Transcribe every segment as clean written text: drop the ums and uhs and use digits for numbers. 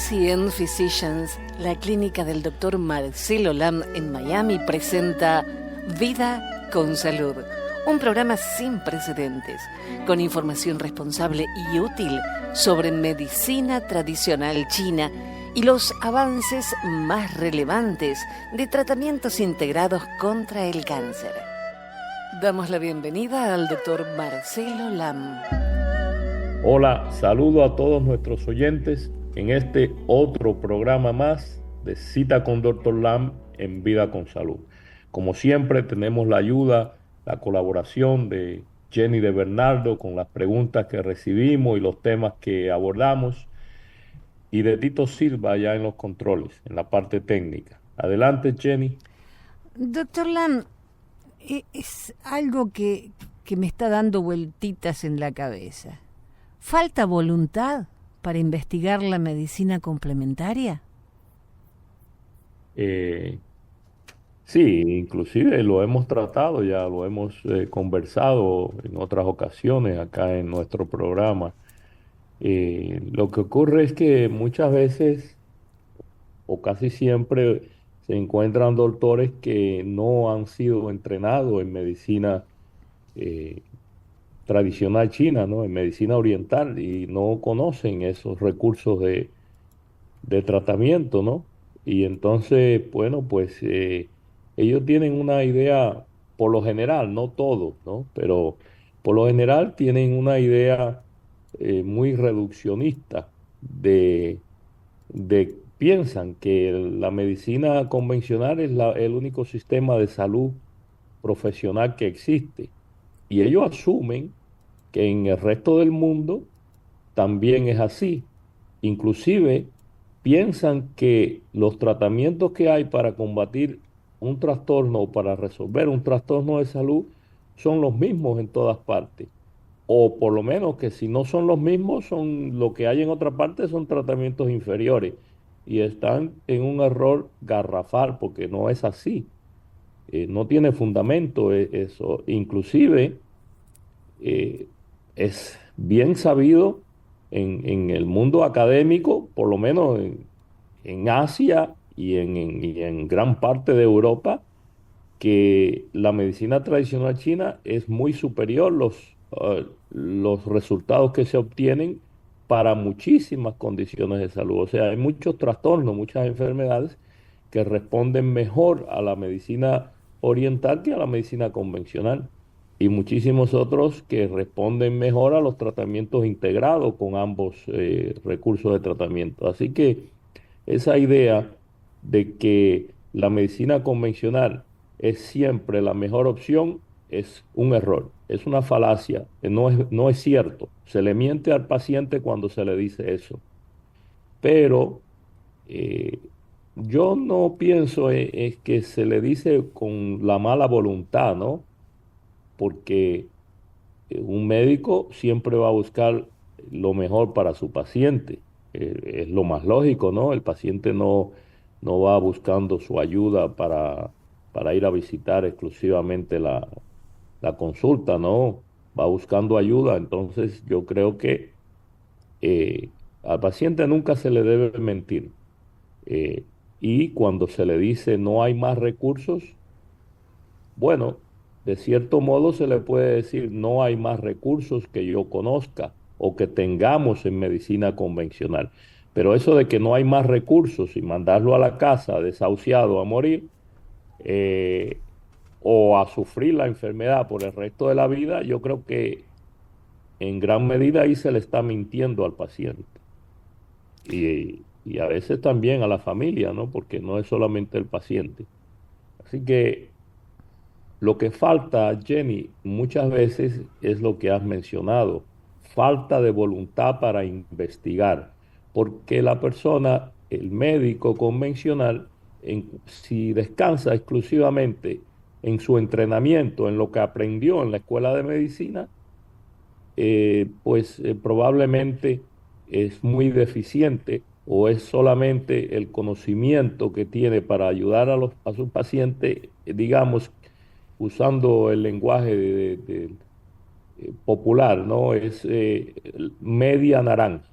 ACN Physicians, la clínica del Dr. Marcelo Lam en Miami, presenta Vida con Salud, un programa sin precedentes, con información responsable y útil sobre medicina tradicional china y los avances más relevantes de tratamientos integrados contra el cáncer. Damos la bienvenida al Dr. Marcelo Lam. Hola, saludo a todos nuestros oyentes en este otro programa más de Cita con Dr. Lam en Vida con Salud. Como siempre tenemos la ayuda, la colaboración de Jenny de Bernardo con las preguntas que recibimos y los temas que abordamos, y de Tito Silva ya en los controles, en la parte técnica. Adelante, Jenny. Doctor Lam, es algo que me está dando vueltitas en la cabeza. ¿Falta voluntad para investigar la medicina complementaria? Sí, inclusive lo hemos tratado, ya lo hemos conversado en otras ocasiones acá en nuestro programa. Lo que ocurre es que muchas veces o casi siempre se encuentran doctores que no han sido entrenados en medicina eh, tradicional china, ¿no? En medicina oriental, y no conocen esos recursos de tratamiento, ¿no? Y entonces, bueno, pues ellos tienen una idea, por lo general, no todos, ¿no? Pero por lo general tienen una idea muy reduccionista piensan que la medicina convencional es el único sistema de salud profesional que existe. Y ellos asumen que en el resto del mundo también es así. Inclusive piensan que los tratamientos que hay para combatir un trastorno o para resolver un trastorno de salud son los mismos en todas partes. O por lo menos que si no son los mismos, son lo que hay en otra parte son tratamientos inferiores. Y están en un error garrafal porque no es así. No tiene fundamento eso. Inclusive eh, es bien sabido en el mundo académico, por lo menos en Asia y en gran parte de Europa, que la medicina tradicional china es muy superior los resultados que se obtienen para muchísimas condiciones de salud. O sea, hay muchos trastornos, muchas enfermedades que responden mejor a la medicina oriental que a la medicina convencional, y muchísimos otros que responden mejor a los tratamientos integrados con ambos recursos de tratamiento. Así que esa idea de que la medicina convencional es siempre la mejor opción es un error, es una falacia, no es cierto. Se le miente al paciente cuando se le dice eso. Pero eh, yo no pienso es que se le dice con la mala voluntad, ¿no? Porque un médico siempre va a buscar lo mejor para su paciente. Es lo más lógico, ¿no? El paciente no va buscando su ayuda para ir a visitar exclusivamente la consulta, ¿no? Va buscando ayuda. Entonces yo creo que al paciente nunca se le debe mentir. Eh, y cuando se le dice no hay más recursos, bueno, de cierto modo se le puede decir no hay más recursos que yo conozca o que tengamos en medicina convencional. Pero eso de que no hay más recursos y mandarlo a la casa desahuciado a morir, eh, o a sufrir la enfermedad por el resto de la vida, yo creo que en gran medida ahí se le está mintiendo al paciente. Y a veces también a la familia, ¿no? Porque no es solamente el paciente. Así que lo que falta, Jenny, muchas veces es lo que has mencionado, falta de voluntad para investigar, porque la persona, el médico convencional, si descansa exclusivamente en su entrenamiento, en lo que aprendió en la escuela de medicina, pues probablemente es muy deficiente o es solamente el conocimiento que tiene para ayudar a sus pacientes, digamos, usando el lenguaje popular, ¿no? Es media naranja.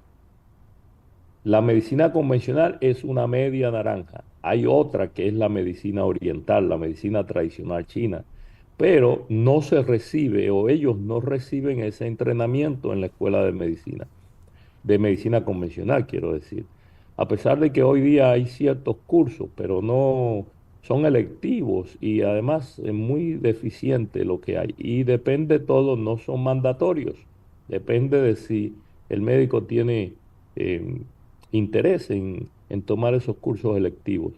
La medicina convencional es una media naranja. Hay otra que es la medicina oriental, la medicina tradicional china, pero no se recibe o ellos no reciben ese entrenamiento en la escuela de medicina convencional, quiero decir. A pesar de que hoy día hay ciertos cursos, pero no son electivos y además es muy deficiente lo que hay. Y depende todo, no son mandatorios. Depende de si el médico tiene eh, interés en tomar esos cursos electivos.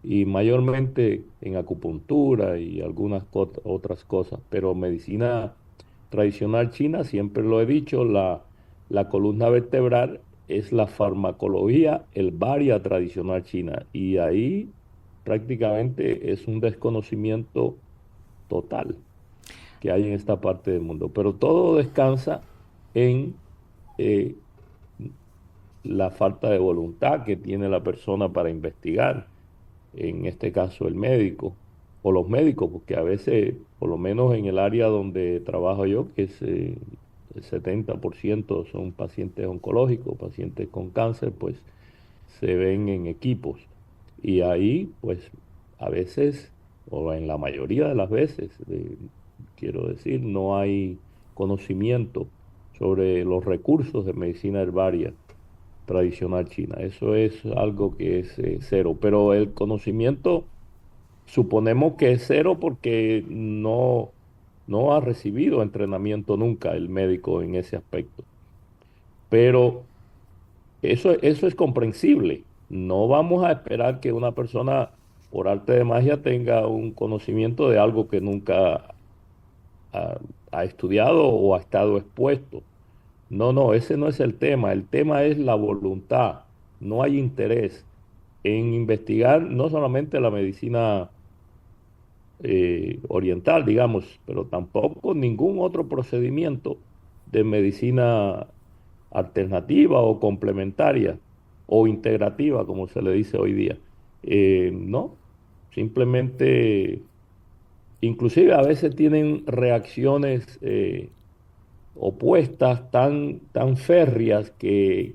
Y mayormente en acupuntura y algunas otras cosas. Pero medicina tradicional china, siempre lo he dicho, la columna vertebral es la farmacología herbaria tradicional china y ahí prácticamente es un desconocimiento total que hay en esta parte del mundo. Pero todo descansa en eh, la falta de voluntad que tiene la persona para investigar, en este caso el médico o los médicos, porque a veces, por lo menos en el área donde trabajo yo, que es el 70% son pacientes oncológicos, pacientes con cáncer, pues se ven en equipos. Y ahí, pues a veces, o en la mayoría de las veces, quiero decir, no hay conocimiento sobre los recursos de medicina herbaria tradicional china. Eso es algo que es cero, pero el conocimiento suponemos que es cero porque no ha recibido entrenamiento nunca el médico en ese aspecto. Pero eso es comprensible. No vamos a esperar que una persona por arte de magia tenga un conocimiento de algo que nunca ha, ha estudiado o ha estado expuesto. No, no, ese no es el tema. El tema es la voluntad. No hay interés en investigar no solamente la medicina oriental, digamos, pero tampoco ningún otro procedimiento de medicina alternativa o complementaria o integrativa, como se le dice hoy día. No, simplemente, inclusive a veces tienen reacciones opuestas tan férreas que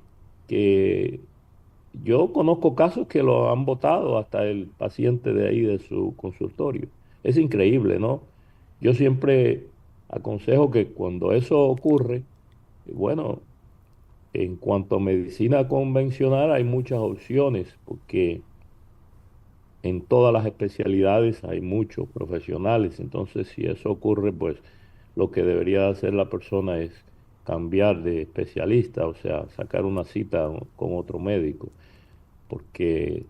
yo conozco casos que lo han votado hasta el paciente de ahí de su consultorio. Es increíble, ¿no? Yo siempre aconsejo que cuando eso ocurre, bueno, en cuanto a medicina convencional hay muchas opciones, porque en todas las especialidades hay muchos profesionales. Entonces, si eso ocurre, pues lo que debería hacer la persona es cambiar de especialista, o sea, sacar una cita con otro médico, porque,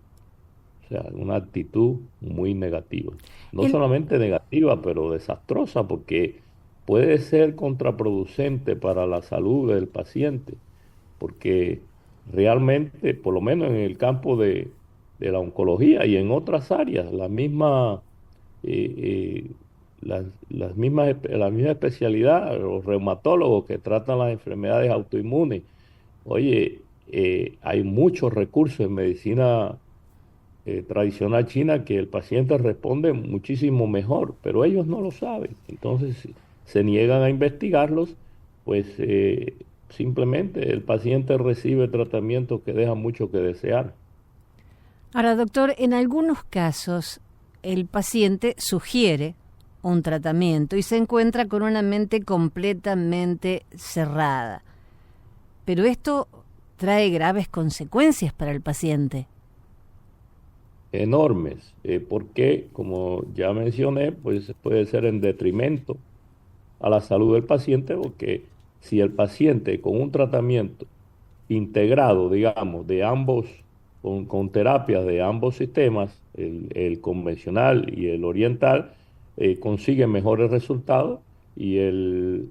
o sea, una actitud muy negativa. No El, solamente negativa, pero desastrosa, porque puede ser contraproducente para la salud del paciente, porque realmente, por lo menos en el campo de la oncología y en otras áreas, eh, eh, la misma especialidad, los reumatólogos que tratan las enfermedades autoinmunes. Oye, hay muchos recursos en medicina tradicional china que el paciente responde muchísimo mejor, pero ellos no lo saben. Entonces se niegan a investigarlos, pues simplemente el paciente recibe tratamientos que dejan mucho que desear. Ahora, doctor, en algunos casos el paciente sugiere un tratamiento y se encuentra con una mente completamente cerrada. Pero esto trae graves consecuencias para el paciente. Enormes, porque como ya mencioné, pues puede ser en detrimento a la salud del paciente, porque si el paciente con un tratamiento integrado, digamos, de ambos, con terapias de ambos sistemas, el convencional y el oriental, consigue mejores resultados y el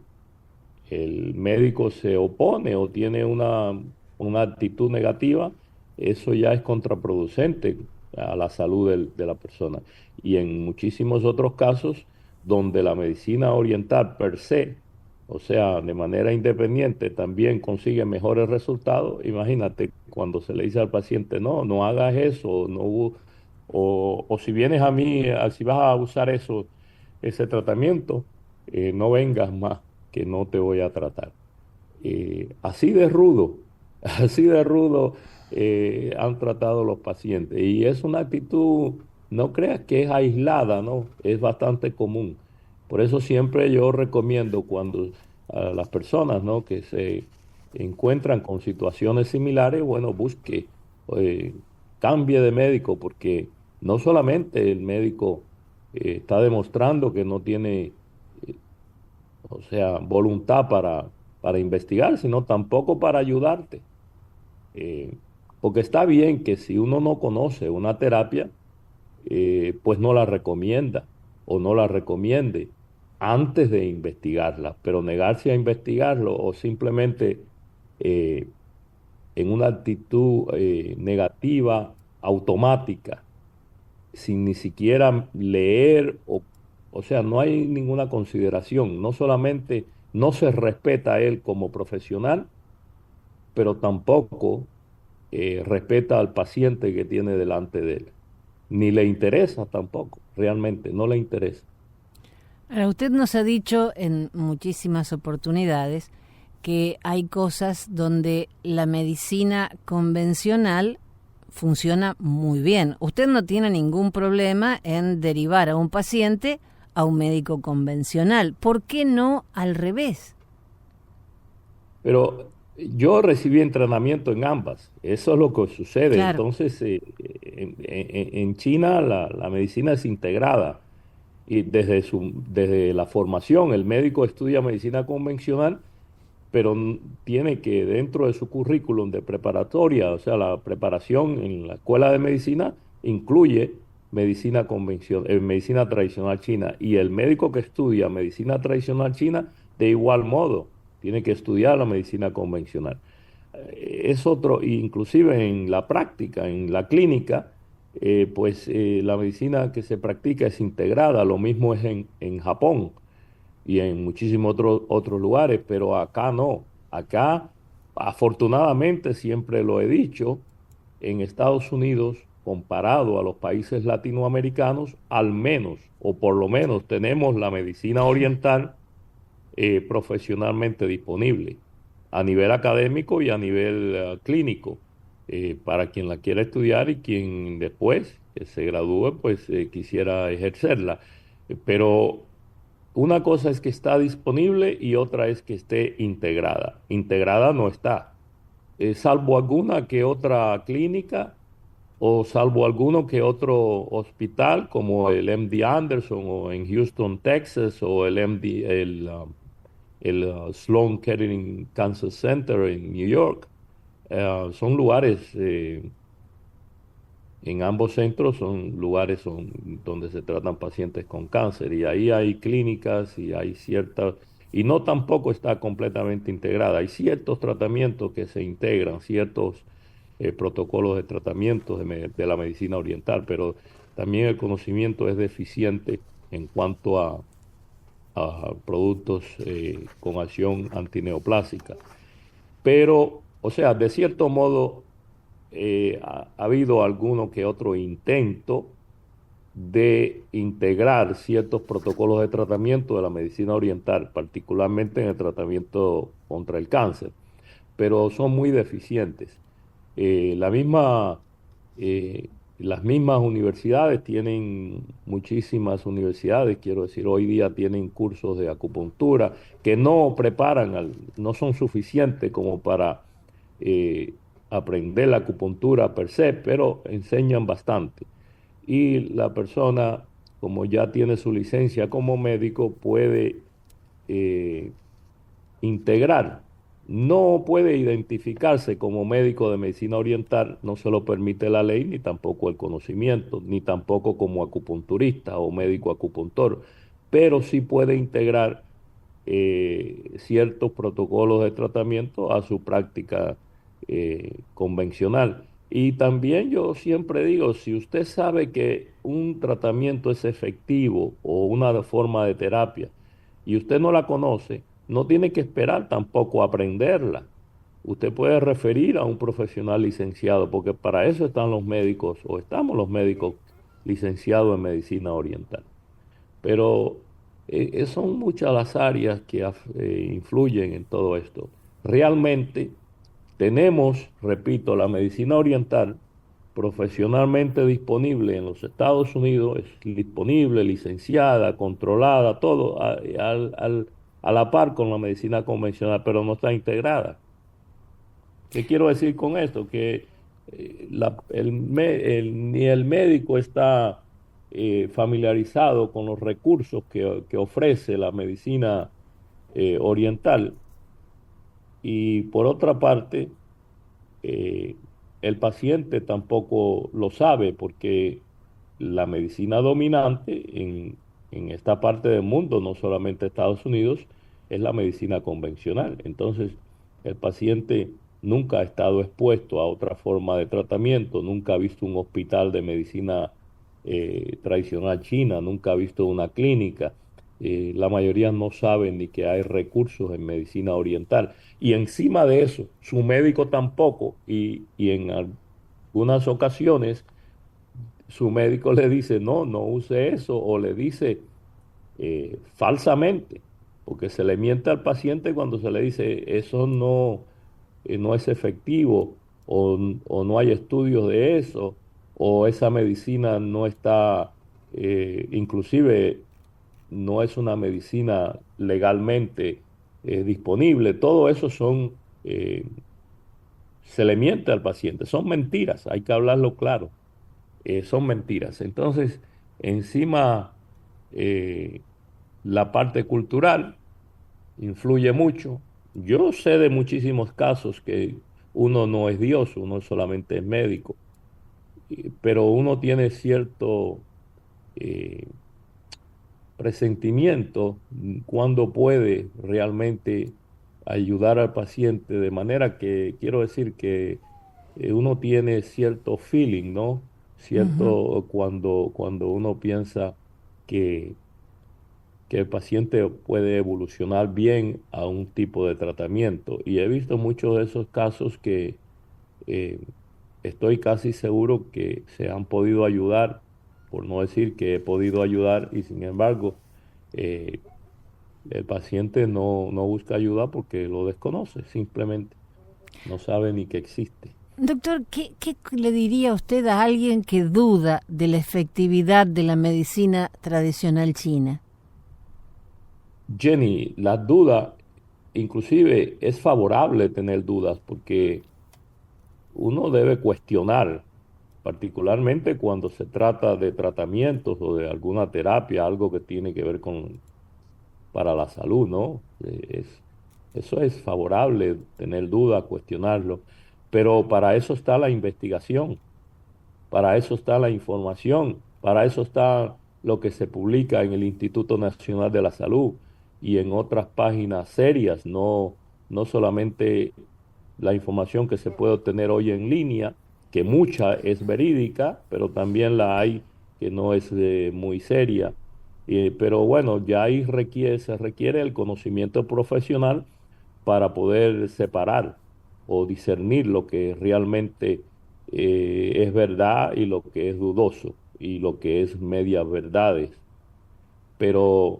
médico se opone o tiene una actitud negativa, eso ya es contraproducente a la salud de la persona. Y en muchísimos otros casos donde la medicina oriental per se, o sea, de manera independiente, también consigue mejores resultados. Imagínate cuando se le dice al paciente, no, no hagas eso, no, o si vienes a mí, si vas a usar ese tratamiento, no vengas más, que no te voy a tratar. Así de rudo, así de rudo han tratado los pacientes. Y es una actitud, no creas que es aislada, ¿no? Es bastante común. Por eso siempre yo recomiendo cuando a las personas, ¿no?, que se encuentran con situaciones similares, bueno, busque, eh, cambie de médico, porque no solamente el médico está demostrando que no tiene, eh, o sea, voluntad para investigar, sino tampoco para ayudarte. Eh, Porque está bien que si uno no conoce una terapia, pues no la recomienda o no la recomiende antes de investigarla, pero negarse a investigarlo o simplemente eh, en una actitud negativa, automática, sin ni siquiera leer, o sea, no hay ninguna consideración, no solamente no se respeta a él como profesional, pero tampoco respeta al paciente que tiene delante de él. Ni le interesa tampoco, realmente no le interesa. Ahora, usted nos ha dicho en muchísimas oportunidades que hay cosas donde la medicina convencional funciona muy bien. Usted no tiene ningún problema en derivar a un paciente a un médico convencional. ¿Por qué no al revés? Pero yo recibí entrenamiento en ambas, eso es lo que sucede. Claro. Entonces, en China la medicina es integrada y desde la formación el médico estudia medicina convencional, pero tiene que dentro de su currículum de preparatoria, o sea, la preparación en la escuela de medicina incluye medicina tradicional china, y el médico que estudia medicina tradicional china de igual modo tiene que estudiar la medicina convencional. Es otro, inclusive en la práctica, en la clínica, la medicina que se practica es integrada, lo mismo es en Japón y en muchísimos otros lugares, pero acá no. Acá, afortunadamente, siempre lo he dicho, en Estados Unidos, comparado a los países latinoamericanos, al menos, o por lo menos, tenemos la medicina oriental profesionalmente disponible a nivel académico y a nivel clínico, para quien la quiera estudiar y quien después que se gradúe, pues quisiera ejercerla. Pero una cosa es que está disponible y otra es que esté integrada. Integrada no está. Salvo alguna que otra clínica o salvo alguno que otro hospital como el MD Anderson o en Houston, Texas, o el Sloan Kettering Cancer Center en New York. Son lugares, en ambos centros son donde se tratan pacientes con cáncer, y ahí hay clínicas y hay ciertas, y no tampoco está completamente integrada. Hay ciertos tratamientos que se integran, ciertos protocolos de tratamiento de la medicina oriental, pero también el conocimiento es deficiente en cuanto a productos con acción antineoplásica. Pero, o sea, de cierto modo, ha habido alguno que otro intento de integrar ciertos protocolos de tratamiento de la medicina oriental, particularmente en el tratamiento contra el cáncer, pero son muy deficientes. Eh, la misma, las mismas universidades tienen, muchísimas universidades, quiero decir, hoy día tienen cursos de acupuntura que no preparan, no son suficientes como para eh, aprender la acupuntura per se, pero enseñan bastante. Y la persona, como ya tiene su licencia como médico, puede eh, integrar. No puede identificarse como médico de medicina oriental, no se lo permite la ley, ni tampoco el conocimiento, ni tampoco como acupunturista o médico acupuntor, pero sí puede integrar ciertos protocolos de tratamiento a su práctica convencional. Y también yo siempre digo, si usted sabe que un tratamiento es efectivo o una forma de terapia y usted no la conoce, no tiene que esperar tampoco a aprenderla. Usted puede referir a un profesional licenciado, porque para eso están los médicos, o estamos los médicos licenciados en medicina oriental. Pero son muchas las áreas que influyen en todo esto. Realmente, tenemos, repito, la medicina oriental profesionalmente disponible en los Estados Unidos, es disponible, licenciada, controlada, todo a la par con la medicina convencional, pero no está integrada. ¿Qué quiero decir con esto? Que ni el médico está familiarizado con los recursos que ofrece la medicina oriental, y por otra parte, eh, el paciente tampoco lo sabe, porque la medicina dominante en esta parte del mundo, no solamente Estados Unidos, es la medicina convencional. Entonces, el paciente nunca ha estado expuesto a otra forma de tratamiento, nunca ha visto un hospital de medicina tradicional china, nunca ha visto una clínica. La mayoría no saben ni que hay recursos en medicina oriental. Y encima de eso, su médico tampoco, y en algunas ocasiones su médico le dice, no, no use eso, o le dice falsamente, porque se le miente al paciente cuando se le dice, eso no, no es efectivo, o no hay estudios de eso, o esa medicina no está, inclusive no es una medicina legalmente disponible. Todo eso se le miente al paciente, son mentiras, hay que hablarlo claro, son mentiras. Entonces, encima, eh, la parte cultural influye mucho. Yo sé de muchísimos casos que uno no es Dios, uno solamente es médico, pero uno tiene cierto eh, presentimiento cuando puede realmente ayudar al paciente, de manera que quiero decir que uno tiene cierto feeling, ¿no? Ujú. Cierto, cuando uno piensa que, que el paciente puede evolucionar bien a un tipo de tratamiento. Y he visto muchos de esos casos que eh, estoy casi seguro que se han podido ayudar, por no decir que he podido ayudar, y sin embargo, eh, el paciente no busca ayuda porque lo desconoce, simplemente no sabe ni que existe. Doctor, ¿qué le diría usted a alguien que duda de la efectividad de la medicina tradicional china? Jenny, las dudas, inclusive es favorable tener dudas, porque uno debe cuestionar, particularmente cuando se trata de tratamientos o de alguna terapia, algo que tiene que ver con para la salud, ¿no? Eso es favorable, tener dudas, cuestionarlo, pero para eso está la investigación, para eso está la información, para eso está lo que se publica en el Instituto Nacional de la Salud y en otras páginas serias, no solamente la información que se puede obtener hoy en línea, que mucha es verídica, pero también la hay que no es muy seria. Pero bueno, ya ahí se requiere el conocimiento profesional para poder separar o discernir lo que realmente es verdad y lo que es dudoso y lo que es medias verdades. Pero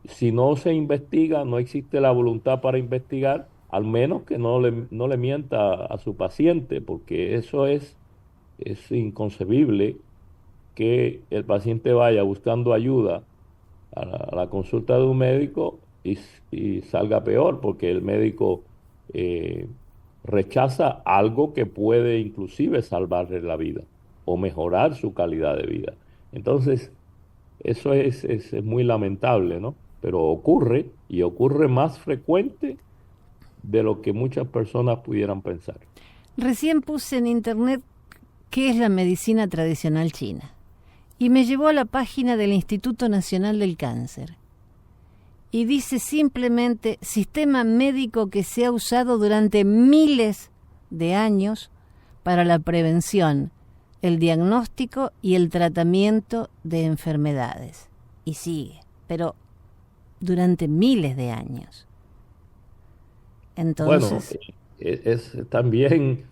si no se investiga, no existe la voluntad para investigar, al menos que no le mienta a su paciente, porque es inconcebible que el paciente vaya buscando ayuda a la consulta de un médico y salga peor, porque el médico eh, rechaza algo que puede inclusive salvarle la vida o mejorar su calidad de vida. Entonces, eso es muy lamentable, ¿no? Pero ocurre, y ocurre más frecuente de lo que muchas personas pudieran pensar. Recién puse en internet qué es la medicina tradicional china y me llevó a la página del Instituto Nacional del Cáncer. Y dice simplemente sistema médico que se ha usado durante miles de años para la prevención, el diagnóstico y el tratamiento de enfermedades. Y sigue, pero durante miles de años. Bueno, Entonces, también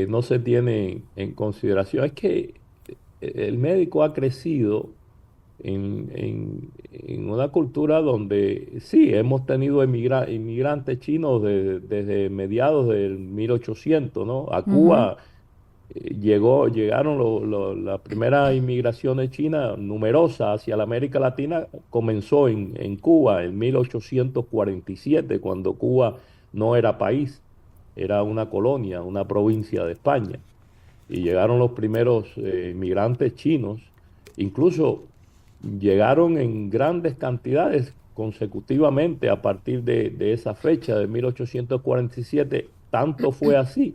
no se tiene en consideración, es que el médico ha crecido en una cultura donde sí, hemos tenido inmigrantes chinos desde mediados del 1800, ¿no? A Ujú. Cuba llegaron las primeras inmigraciones chinas numerosas hacia la América Latina, comenzó en Cuba en 1847, cuando Cuba no era país, era una colonia, una provincia de España. Y llegaron los primeros inmigrantes chinos, incluso llegaron en grandes cantidades consecutivamente a partir de esa fecha de 1847. Tanto fue así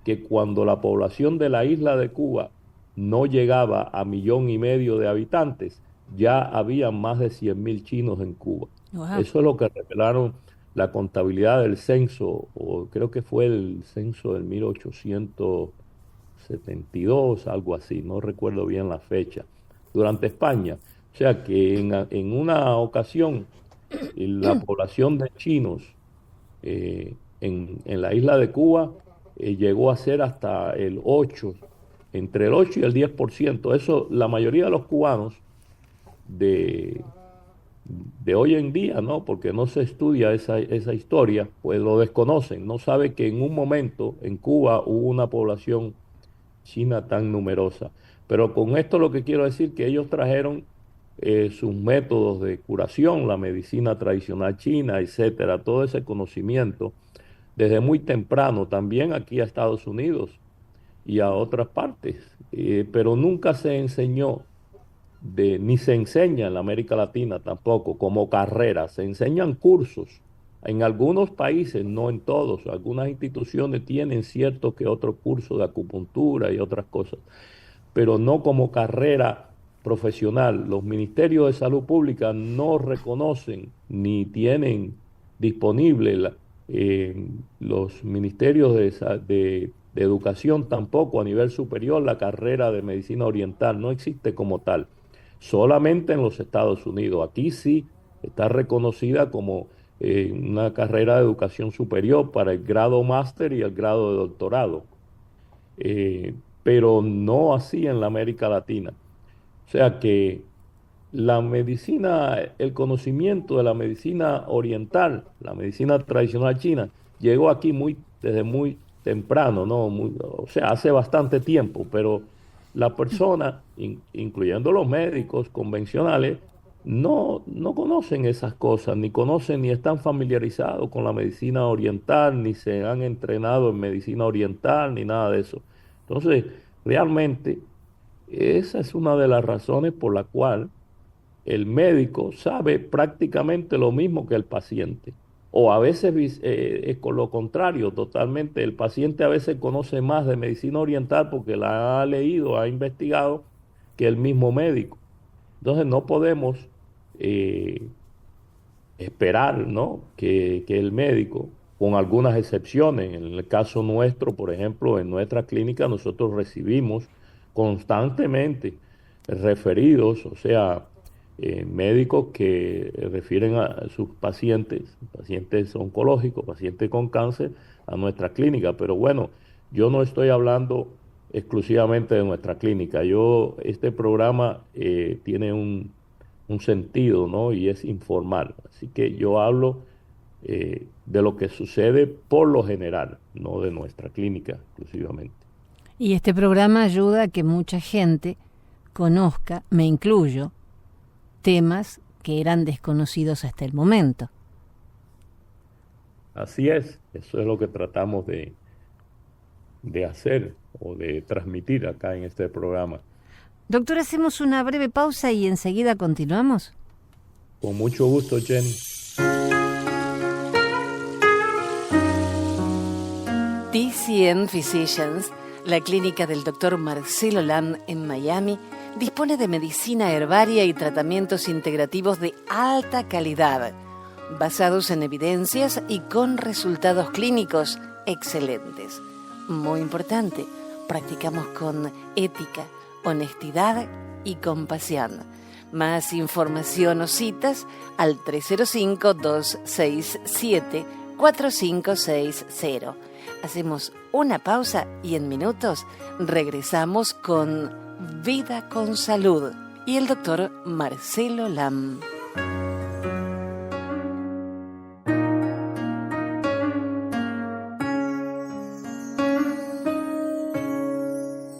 que cuando la población de la isla de Cuba no llegaba a 1,5 millones de habitantes, ya había más de 100.000 chinos en Cuba. Wow. Eso es lo que revelaron la contabilidad del censo, o creo que fue el censo del 1872, algo así, no recuerdo bien la fecha, durante España. O sea que en una ocasión la población de chinos en la isla de Cuba llegó a ser hasta el 8, entre el 8 y el 10%. Eso, la mayoría de los cubanos de, de hoy en día, ¿no? Porque no se estudia esa historia, pues lo desconocen, no sabe que en un momento en Cuba hubo una población china tan numerosa. Pero con esto lo que quiero decir que ellos trajeron sus métodos de curación, la medicina tradicional china, etcétera, todo ese conocimiento desde muy temprano, también aquí a Estados Unidos y a otras partes, pero nunca se enseñó ni se enseña en la América Latina tampoco como carrera, se enseñan cursos. En algunos países, no en todos, algunas instituciones tienen cierto que otro curso de acupuntura y otras cosas, pero no como carrera profesional. Los ministerios de salud pública no reconocen ni tienen disponible los ministerios de educación tampoco a nivel superior la carrera de medicina oriental, no existe como tal, solamente en los Estados Unidos. Aquí sí está reconocida como una carrera de educación superior para el grado máster y el grado de doctorado, pero no así en la América Latina. O sea que la medicina, el conocimiento de la medicina oriental, la medicina tradicional china, llegó aquí desde muy temprano, ¿no? O sea, hace bastante tiempo, pero las personas, incluyendo los médicos convencionales, no conocen esas cosas, ni conocen ni están familiarizados con la medicina oriental, ni se han entrenado en medicina oriental, ni nada de eso. Entonces, realmente, esa es una de las razones por la cual el médico sabe prácticamente lo mismo que el paciente. O a veces es con lo contrario, totalmente. El paciente a veces conoce más de medicina oriental porque la ha leído, ha investigado, que el mismo médico. Entonces no podemos eh, esperar, ¿no? que el médico, con algunas excepciones, en el caso nuestro, por ejemplo, en nuestra clínica nosotros recibimos constantemente referidos, o sea, médicos que refieren a sus pacientes oncológicos, pacientes con cáncer, a nuestra clínica. Pero bueno, yo no estoy hablando exclusivamente de nuestra clínica. Este programa tiene un sentido, ¿no? Y es informal. Así que yo hablo de lo que sucede por lo general, no de nuestra clínica exclusivamente. Y este programa ayuda a que mucha gente conozca, me incluyo, temas que eran desconocidos hasta el momento. Así es, eso es lo que tratamos de hacer o de transmitir acá en este programa. Doctor, hacemos una breve pausa y enseguida continuamos. Con mucho gusto, Jenny. TCN Physicians, la clínica del Dr. Marcelo Lam en Miami, dispone de medicina herbaria y tratamientos integrativos de alta calidad, basados en evidencias y con resultados clínicos excelentes. Muy importante, practicamos con ética, honestidad y compasión. Más información o citas al 305-267-4560. Hacemos una pausa y en minutos regresamos con Vida con Salud y el doctor Marcelo Lam.